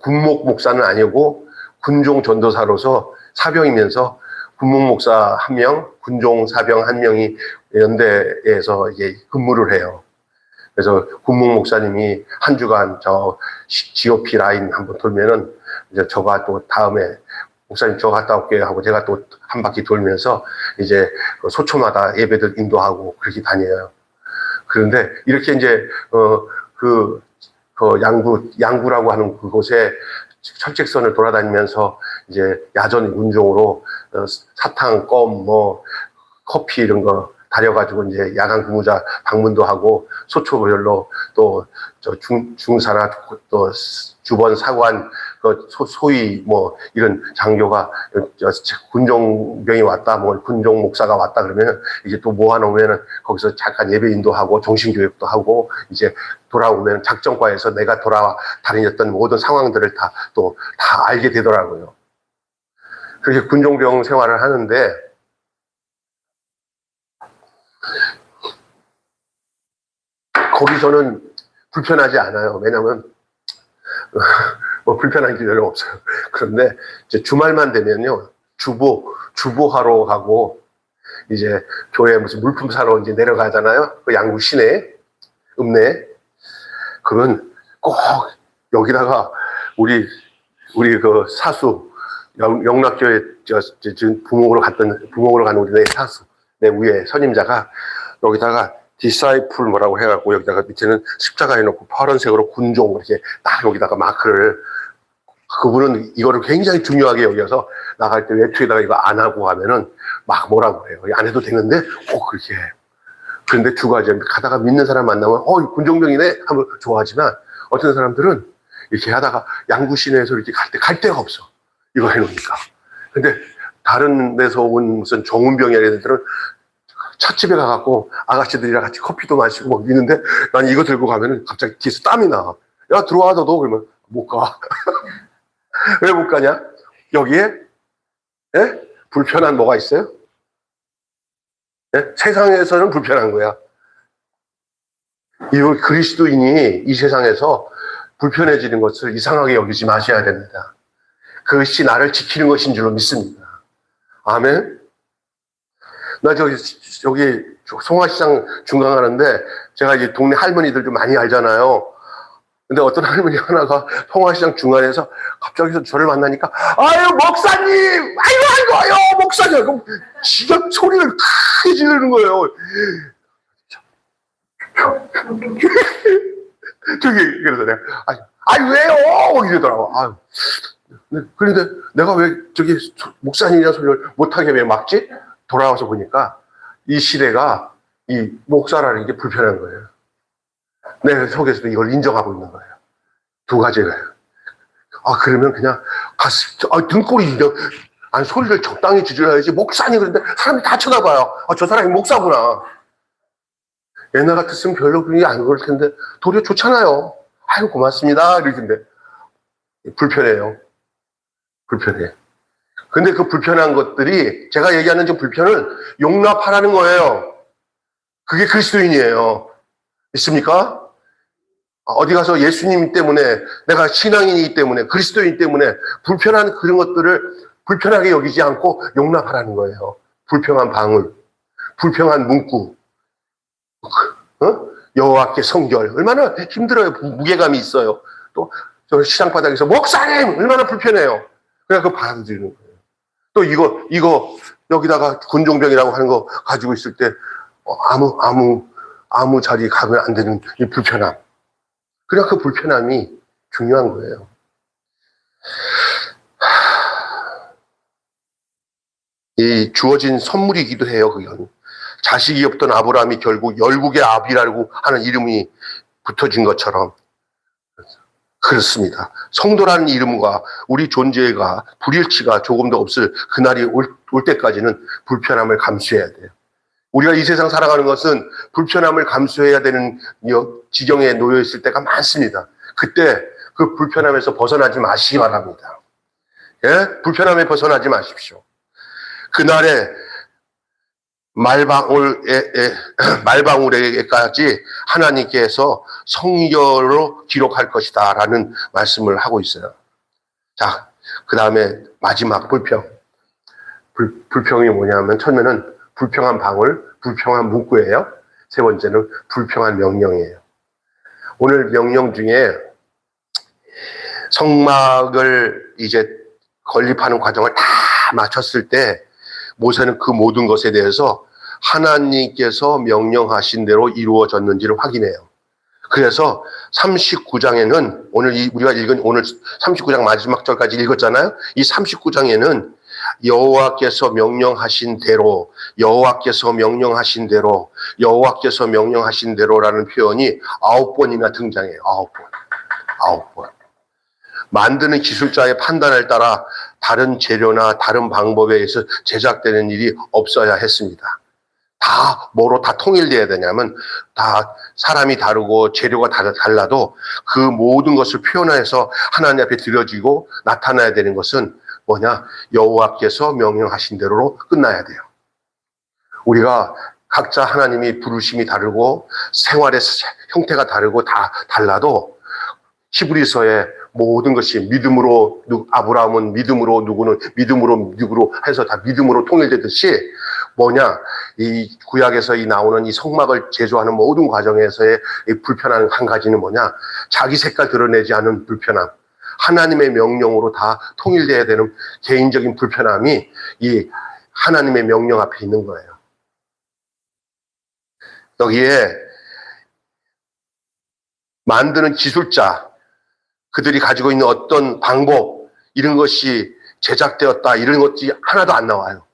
군목 목사는 아니고 군종 전도사로서 사병이면서 군목 목사 1명, 군종 사병 1명이 연대에서 이제 근무를 해요. 그래서 군목 목사님이 한 주간 저 GOP 라인 한번 돌면은 이제 저가 또 다음에 목사님 저 갔다 올게요 하고 제가 또 한 바퀴 돌면서 이제 소초마다 예배들 인도하고 그렇게 다녀요. 그런데 이렇게 이제 그 양구라고 하는 그곳에 철책선을 돌아다니면서 이제 야전 군종으로 사탕, 껌, 커피 이런 거 다려가지고 이제 야간 근무자 방문도 하고 소초별로 또 중사나 또 주번 사관 소위 이런 장교가 군종병이 왔다, 군종 목사가 왔다 그러면 이제 또 모아놓으면은 거기서 잠깐 예배 인도하고 정신교육도 하고 이제 돌아오면 작전과에서 내가 다녔던 모든 상황들을 다 알게 되더라고요. 그렇게 군종병 생활을 하는데 거기서는 불편하지 않아요. 왜냐면 불편한 게 별로 없어요. 그런데 이제 주말만 되면요, 주보하러 가고 이제 교회 무슨 물품 사러 이제 내려가잖아요. 그 양구 시내, 읍내. 그러면 꼭 여기다가 우리 그 사수 영락교회 지금 부목으로 가는 우리 내 사수 내 위에 선임자가 여기다가 디사이플 뭐라고 해갖고 여기다가 밑에는 십자가 해놓고 파란색으로 군종 이렇게 딱 여기다가 마크를 그분은 이거를 굉장히 중요하게 여겨서 나갈 때 외투에다가 이거 안 하고 하면은 막 뭐라고 그래요. 안 해도 되는데 꼭 그렇게 해요. 그런데 두 가지 가다가 믿는 사람 만나면 군종병이네 하면 좋아하지만 어떤 사람들은 이렇게 하다가 양구 시내에서 이렇게 갈 데가 없어. 이거 해놓으니까. 근데 다른 데서 온 무슨 정운병이나 이런 애들은 찻집에 가갖고 아가씨들이랑 같이 커피도 마시고 막 있는데 난 이거 들고 가면은 갑자기 뒤에서 땀이 나. 야, 들어와, 너도. 그러면 못 가. 왜 못 가냐? 여기에, 불편한 뭐가 있어요? 세상에서는 불편한 거야. 이 그리스도인이 이 세상에서 불편해지는 것을 이상하게 여기지 마셔야 됩니다. 그것이 나를 지키는 것인 줄로 믿습니다. 아멘. 나 여기 송화시장 중강하는데 제가 이제 동네 할머니들 좀 많이 알잖아요. 근데 어떤 할머니 하나가 송화시장 중간에서 갑자기 저를 만나니까 아유 목사님, 아이고 목사님, 그럼 지가 소리를 크게 지르는 거예요. 저기 그래서 내가 아니 왜요? 이러더라고. 아유. 그런데 내가 왜 저기 목사님이라는 소리를 못하게 왜 막지? 돌아와서 보니까 이 시대가 이 목사라는 게 불편한 거예요. 내 속에서도 이걸 인정하고 있는 거예요. 두 가지가요. 그러면 그냥 등골이 소리를 적당히 지르야지. 목사님 그런데 사람이 다 쳐다봐요. 저 사람이 목사구나. 옛날 같았으면 별로 그런 게 안 그럴 텐데 도리어 좋잖아요. 아이고 고맙습니다. 이럴 텐데 불편해요. 불편해. 근데 그 불편한 것들이 제가 얘기하는 저 불편을 용납하라는 거예요. 그게 그리스도인이에요. 믿습니까? 어디 가서 예수님 때문에 내가 신앙인이기 때문에 그리스도인 때문에 불편한 그런 것들을 불편하게 여기지 않고 용납하라는 거예요. 불평한 방울, 불평한 문구, 여호와께 성결 얼마나 힘들어요. 무게감이 있어요. 또 저 시장바닥에서 목사님 얼마나 불편해요. 그냥 그거 받아들이는 거예요. 또 이거 여기다가 군종병이라고 하는 거 가지고 있을 때 아무 자리 가면 안 되는 이 불편함. 그냥 그 불편함이 중요한 거예요. 이 주어진 선물이기도 해요. 그건 자식이 없던 아브라함이 결국 열국의 아비라고 하는 이름이 붙어진 것처럼 그렇습니다. 성도라는 이름과 우리 존재가 불일치가 조금도 없을 그날이 올 때까지는 불편함을 감수해야 돼요. 우리가 이 세상 살아가는 것은 불편함을 감수해야 되는 지경에 놓여 있을 때가 많습니다. 그때 그 불편함에서 벗어나지 마시기 바랍니다. 예? 불편함에 벗어나지 마십시오. 그날에 말방울에까지 하나님께서 성결로 기록할 것이다 라는 말씀을 하고 있어요. 자, 그 다음에 마지막 불평. 불평이 뭐냐면 처음에는 불평한 방울, 불평한 문구예요. 세 번째는 불평한 명령이에요. 오늘 명령 중에 성막을 이제 건립하는 과정을 다 마쳤을 때 모세는 그 모든 것에 대해서 하나님께서 명령하신 대로 이루어졌는지를 확인해요. 그래서 39장에는 우리가 읽은 오늘 39장 마지막 절까지 읽었잖아요. 이 39장에는 여호와께서 명령하신 대로, 여호와께서 명령하신 대로, 여호와께서 명령하신 대로라는 표현이 9번이나 등장해요. 9번. 만드는 기술자의 판단에 따라 다른 재료나 다른 방법에 의해서 제작되는 일이 없어야 했습니다. 다 뭐로 다 통일돼야 되냐면 다 사람이 다르고 재료가 달라도 그 모든 것을 표현해서 하나님 앞에 드려지고 나타나야 되는 것은 뭐냐? 여호와께서 명령하신 대로로 끝나야 돼요. 우리가 각자 하나님이 부르심이 다르고 생활의 형태가 다르고 다 달라도 히브리서의 모든 것이 믿음으로 아브라함은 믿음으로 누구는 믿음으로 해서 다 믿음으로 통일되듯이 뭐냐 이 구약에서 나오는 이 성막을 제조하는 모든 과정에서의 이 불편한 한 가지는 뭐냐 자기 색깔 드러내지 않은 불편함 하나님의 명령으로 다 통일돼야 되는 개인적인 불편함이 이 하나님의 명령 앞에 있는 거예요. 여기에 만드는 기술자 그들이 가지고 있는 어떤 방법 이런 것이 제작되었다 이런 것이 하나도 안 나와요.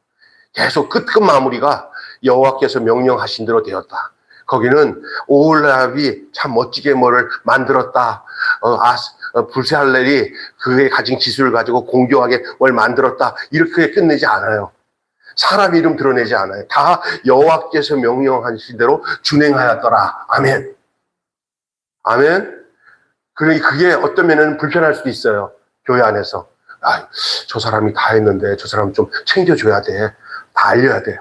계속 끝 마무리가 여호와께서 명령하신 대로 되었다. 거기는 오홀라합이 참 멋지게 뭐를 만들었다. 불세할렐이 그의 가진 기술을 가지고 공교하게 뭘 만들었다. 이렇게 끝내지 않아요. 사람 이름 드러내지 않아요. 다 여호와께서 명령하신 대로 준행하였더라. 아멘. 아멘. 그러니 그게 어떤 면에는 불편할 수도 있어요. 교회 안에서. 저 사람이 다 했는데 저 사람 좀 챙겨줘야 돼. 다 알려야 돼.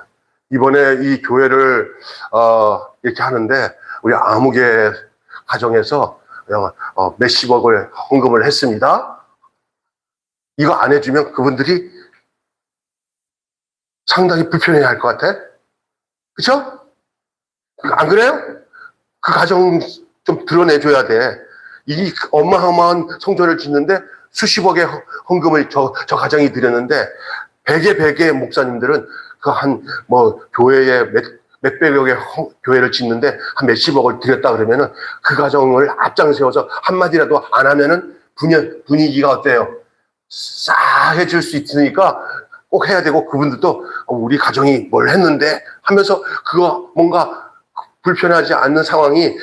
이번에 이 교회를 이렇게 하는데 우리 아무개 가정에서 몇십억을 헌금을 했습니다. 이거 안 해주면 그분들이 상당히 불편해 할 것 같아. 그쵸? 안 그래요? 그 가정 좀 드러내줘야 돼. 이 어마어마한 성전을 짓는데 수십억의 헌금을 저 가정이 드렸는데 백의 목사님들은 그 교회에 몇백억의 교회를 짓는데 한 몇십억을 드렸다 그러면은 그 가정을 앞장 세워서 한마디라도 안 하면은 분위기가 어때요? 싸해질 수 있으니까 꼭 해야 되고 그분들도 우리 가정이 뭘 했는데 하면서 그거 뭔가 불편하지 않는 상황이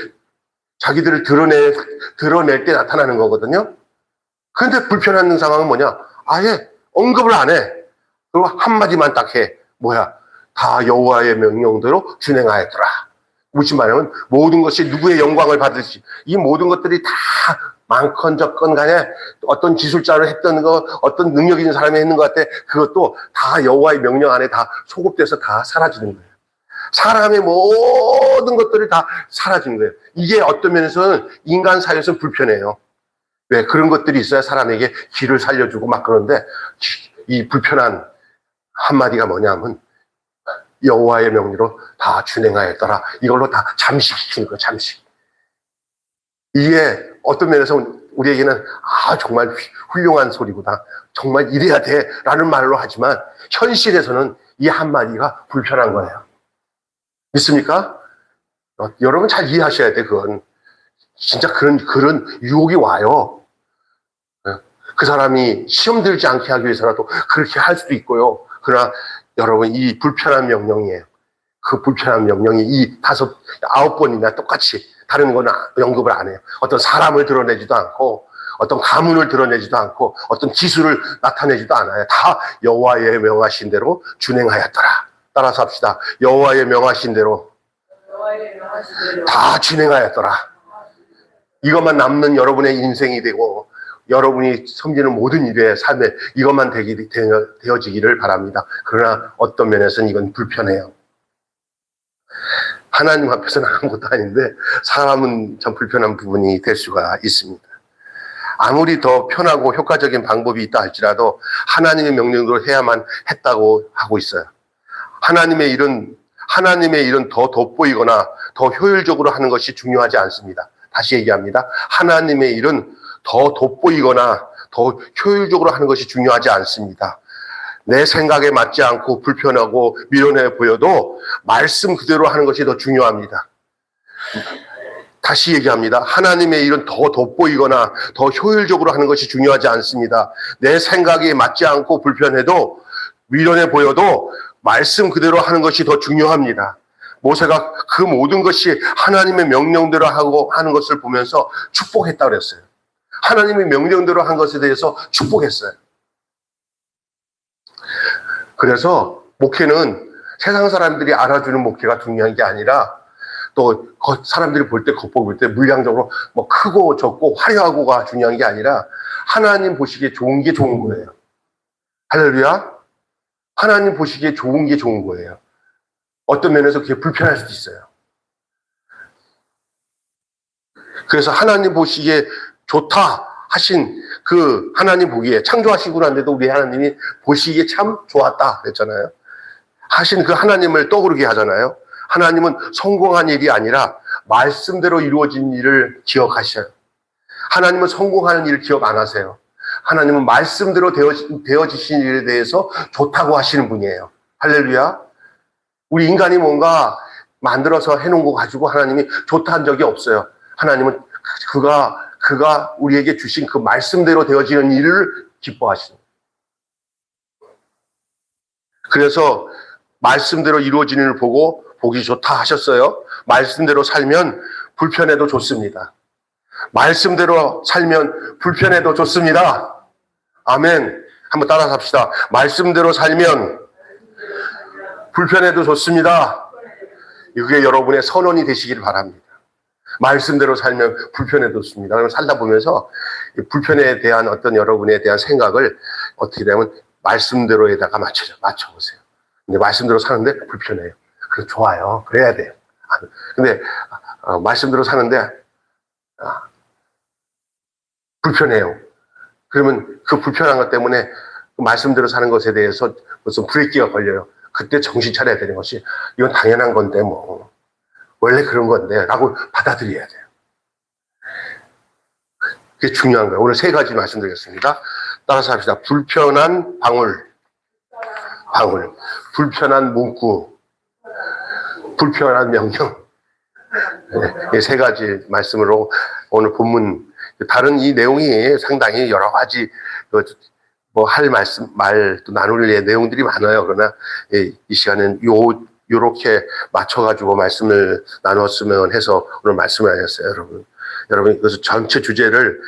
자기들을 드러낼 때 나타나는 거거든요. 그런데 불편한 상황은 뭐냐? 아예 언급을 안 해. 그리고 한마디만 딱 해. 뭐야? 다 여호와의 명령대로 준행하였더라. 무슨 말이냐면 모든 것이 누구의 영광을 받을지 이 모든 것들이 다 많건 적건 간에 어떤 기술자를 했던 거 어떤 능력 있는 사람이 했는 것 같아. 그것도 다 여호와의 명령 안에 다 소급돼서 다 사라지는 거예요. 사람의 모든 것들이 다 사라지는 거예요. 이게 어떤 면에서는 인간 사회에서 불편해요. 왜? 그런 것들이 있어야 사람에게 길을 살려주고 막 그러는데 이 불편한 한마디가 뭐냐면 여호와의 명령으로 다 준행하였더라. 이걸로 다 잠식시키는 거예요. 잠식. 이게 어떤 면에서 우리에게는 정말 훌륭한 소리구나. 정말 이래야 돼 라는 말로 하지만 현실에서는 이 한마디가 불편한 거예요. 믿습니까? 여러분 잘 이해하셔야 돼. 그건 진짜 그런 유혹이 와요. 그 사람이 시험 들지 않게 하기 위해서라도 그렇게 할 수도 있고요. 그러나 여러분 이 불편한 명령이에요. 그 불편한 명령이 이 9번이나 똑같이 다른 건 언급을 안 해요. 어떤 사람을 드러내지도 않고 어떤 가문을 드러내지도 않고 어떤 기술을 나타내지도 않아요. 다 여호와의 명하신 대로 준행하였더라. 따라서 합시다. 여호와의 명하신 대로 다 준행하였더라. 이것만 남는 여러분의 인생이 되고 여러분이 섬기는 모든 일의 삶에 이것만 되어지기를 바랍니다. 그러나 어떤 면에서는 이건 불편해요. 하나님 앞에서는 아무것도 아닌데 사람은 참 불편한 부분이 될 수가 있습니다. 아무리 더 편하고 효과적인 방법이 있다 할지라도 하나님의 명령으로 해야만 했다고 하고 있어요. 하나님의 일은 더 돋보이거나 더 효율적으로 하는 것이 중요하지 않습니다. 다시 얘기합니다. 하나님의 일은 더 돋보이거나 더 효율적으로 하는 것이 중요하지 않습니다. 내 생각에 맞지 않고 불편하고 미련해 보여도 말씀 그대로 하는 것이 더 중요합니다. 다시 얘기합니다. 하나님의 일은 더 돋보이거나 더 효율적으로 하는 것이 중요하지 않습니다. 내 생각에 맞지 않고 불편해도 미련해 보여도 말씀 그대로 하는 것이 더 중요합니다. 모세가 그 모든 것이 하나님의 명령대로 하고 하는 것을 보면서 축복했다고 그랬어요. 하나님의 명령대로 한 것에 대해서 축복했어요. 그래서 목회는 세상 사람들이 알아주는 목회가 중요한 게 아니라 또 사람들이 볼 때 겉보기 볼 때 물량적으로 뭐 크고 적고 화려하고가 중요한 게 아니라 하나님 보시기에 좋은 게 좋은 거예요. 할렐루야. 하나님 보시기에 좋은 게 좋은 거예요. 어떤 면에서 그게 불편할 수도 있어요. 그래서 하나님 보시기에 좋다 하신 그 하나님 보기에 창조하시고 난데도 우리 하나님이 보시기에 참 좋았다 그랬잖아요. 하신 그 하나님을 떠오르게 하잖아요. 하나님은 성공한 일이 아니라 말씀대로 이루어진 일을 기억하셔요. 하나님은 성공하는 일을 기억 안 하세요. 하나님은 말씀대로 되어지신 일에 대해서 좋다고 하시는 분이에요. 할렐루야. 우리 인간이 뭔가 만들어서 해놓은 거 가지고 하나님이 좋다 한 적이 없어요. 하나님은 그가 우리에게 주신 그 말씀대로 되어지는 일을 기뻐하시는 거예요. 그래서 말씀대로 이루어지는 일을 보고 보기 좋다 하셨어요. 말씀대로 살면 불편해도 좋습니다. 말씀대로 살면 불편해도 좋습니다. 아멘. 한번 따라서 합시다. 말씀대로 살면 불편해도 좋습니다. 이게 여러분의 선언이 되시길 바랍니다. 말씀대로 살면 불편해도 좋습니다. 그럼 살다 보면서 불편에 대한 어떤 여러분에 대한 생각을 어떻게 되면 말씀대로에다가 맞춰보세요. 근데 말씀대로 사는데 불편해요. 그래 좋아요. 그래야 돼요. 근데 말씀대로 사는데 불편해요. 그러면 그 불편한 것 때문에 말씀대로 사는 것에 대해서 무슨 브레이크가 걸려요. 그때 정신 차려야 되는 것이 이건 당연한 건데 뭐 원래 그런 건데 라고 받아들여야 돼요. 그게 중요한 거예요. 오늘 세 가지 말씀드리겠습니다. 따라서 합시다. 불편한 방울, 불편한 문구, 불편한 명령. 네, 세 가지 말씀으로 오늘 본문 다른 이 내용이 상당히 여러 가지 뭐 할 말 또 나눌 내용들이 많아요. 그러나 이 시간은 요렇게 맞춰가지고 말씀을 나눴으면 해서 오늘 말씀을 하셨어요, 여러분. 그래서 전체 주제를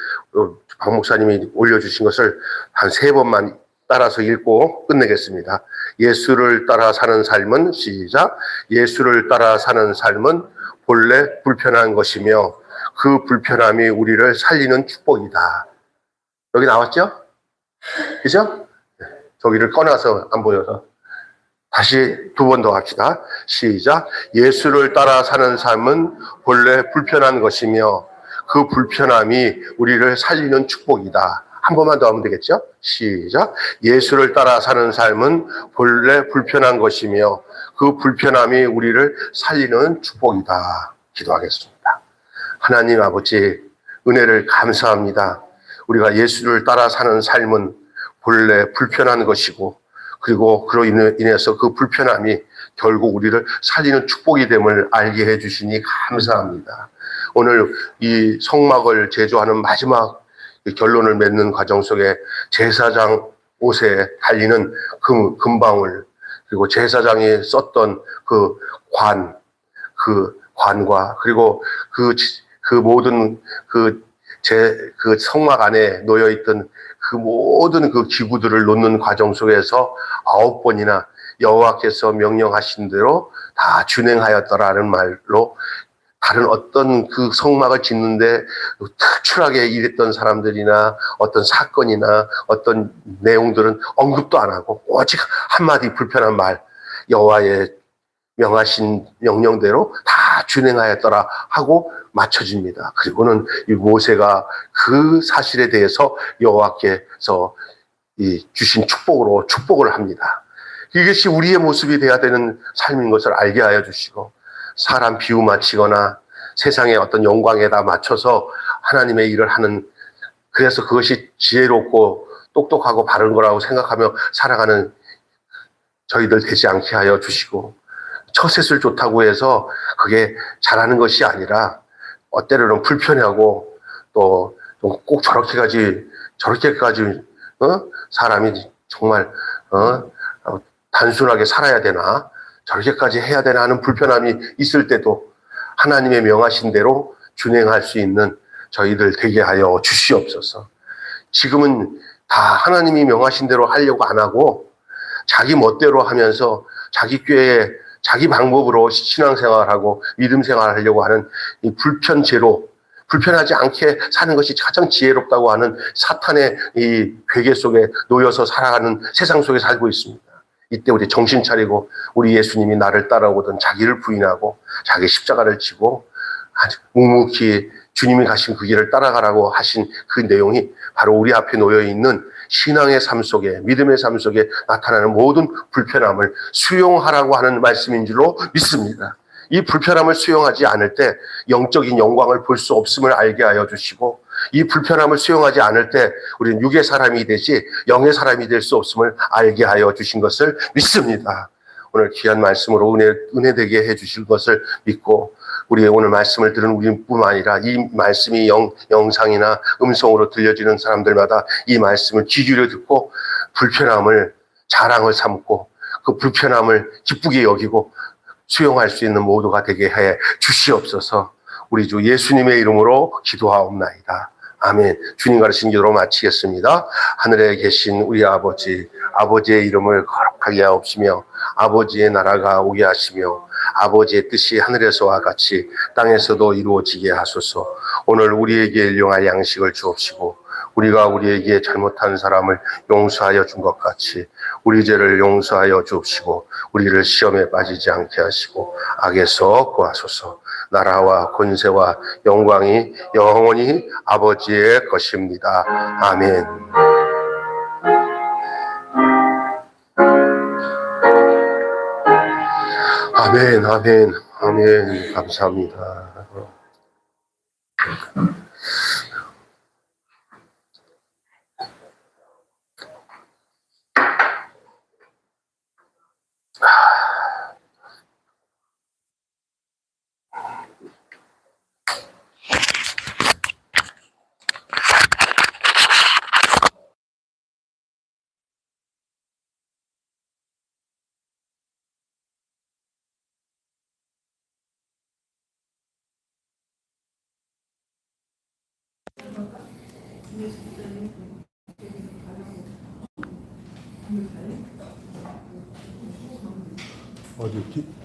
박 목사님이 올려주신 것을 한 3번만 따라서 읽고 끝내겠습니다. 예수를 따라 사는 삶은 시작. 예수를 따라 사는 삶은 본래 불편한 것이며 그 불편함이 우리를 살리는 축복이다. 여기 나왔죠? 그죠? 저기를 꺼내서 안 보여서 다시 2번 더 합시다. 시작. 예수를 따라 사는 삶은 본래 불편한 것이며 그 불편함이 우리를 살리는 축복이다. 한 번만 더 하면 되겠죠? 시작. 예수를 따라 사는 삶은 본래 불편한 것이며 그 불편함이 우리를 살리는 축복이다. 기도하겠습니다. 하나님 아버지, 은혜를 감사합니다. 우리가 예수를 따라 사는 삶은 본래 불편한 것이고 그리고 그로 인해서 그 불편함이 결국 우리를 살리는 축복이 됨을 알게 해주시니 감사합니다. 오늘 이 성막을 제조하는 마지막 결론을 맺는 과정 속에 제사장 옷에 달리는 금방울, 그리고 제사장이 썼던 그 관과 그리고 그 모든 그 성막 안에 놓여있던 그 모든 그 기구들을 놓는 과정 속에서 9번이나 여호와께서 명령하신 대로 다 준행하였더라는 말로 다른 어떤 그 성막을 짓는데 특출하게 일했던 사람들이나 어떤 사건이나 어떤 내용들은 언급도 안 하고 오직 한마디 불편한 말, 여호와의 명하신 명령대로 다 준행하였더라 하고 맞춰집니다. 그리고는 이 모세가 그 사실에 대해서 여호와께서 이 주신 축복으로 축복을 합니다. 이것이 우리의 모습이 되어야 되는 삶인 것을 알게 하여 주시고, 사람 비유 맞추거나 세상의 어떤 영광에다 맞춰서 하나님의 일을 하는, 그래서 그것이 지혜롭고 똑똑하고 바른 거라고 생각하며 살아가는 저희들 되지 않게 하여 주시고, 처셋을 좋다고 해서 그게 잘하는 것이 아니라 때로는 불편하고 또 꼭 저렇게까지 사람이 정말 단순하게 살아야 되나, 저렇게까지 해야 되나 하는 불편함이 있을 때도 하나님의 명하신 대로 준행할 수 있는 저희들 되게 하여 주시옵소서. 지금은 다 하나님이 명하신 대로 하려고 안 하고 자기 멋대로 하면서 자기 꾀에 자기 방법으로 신앙생활하고 믿음생활하려고 하는 이 불편하지 않게 사는 것이 가장 지혜롭다고 하는 사탄의 이 괴계 속에 놓여서 살아가는 세상 속에 살고 있습니다. 이때 우리 정신 차리고, 우리 예수님이 나를 따라오거든 자기를 부인하고 자기 십자가를 지고 묵묵히 주님이 가신 그 길을 따라가라고 하신 그 내용이 바로 우리 앞에 놓여 있는 신앙의 삶 속에, 믿음의 삶 속에 나타나는 모든 불편함을 수용하라고 하는 말씀인 줄로 믿습니다. 이 불편함을 수용하지 않을 때 영적인 영광을 볼 수 없음을 알게 하여 주시고, 이 불편함을 수용하지 않을 때 우리는 육의 사람이 되지 영의 사람이 될 수 없음을 알게 하여 주신 것을 믿습니다. 오늘 귀한 말씀으로 은혜되게 해 주실 것을 믿고, 우리 오늘 말씀을 들은 우리뿐만 아니라 이 말씀이 영상이나 음성으로 들려지는 사람들마다 이 말씀을 귀 기울여 듣고 불편함을 자랑을 삼고 그 불편함을 기쁘게 여기고 수용할 수 있는 모두가 되게 해 주시옵소서. 우리 주 예수님의 이름으로 기도하옵나이다. 아멘. 주님 가르친 기도로 마치겠습니다. 하늘에 계신 우리 아버지, 아버지의 이름을 거룩하게 하옵시며 아버지의 나라가 오게 하시며 아버지의 뜻이 하늘에서와 같이 땅에서도 이루어지게 하소서. 오늘 우리에게 일용할 양식을 주옵시고, 우리가 우리에게 잘못한 사람을 용서하여 준 것 같이 우리 죄를 용서하여 주옵시고, 우리를 시험에 빠지지 않게 하시고 악에서 구하소서. 나라와 권세와 영광이 영원히 아버지의 것입니다. 아멘. 아멘, 아멘, 아멘. 감사합니다. 어디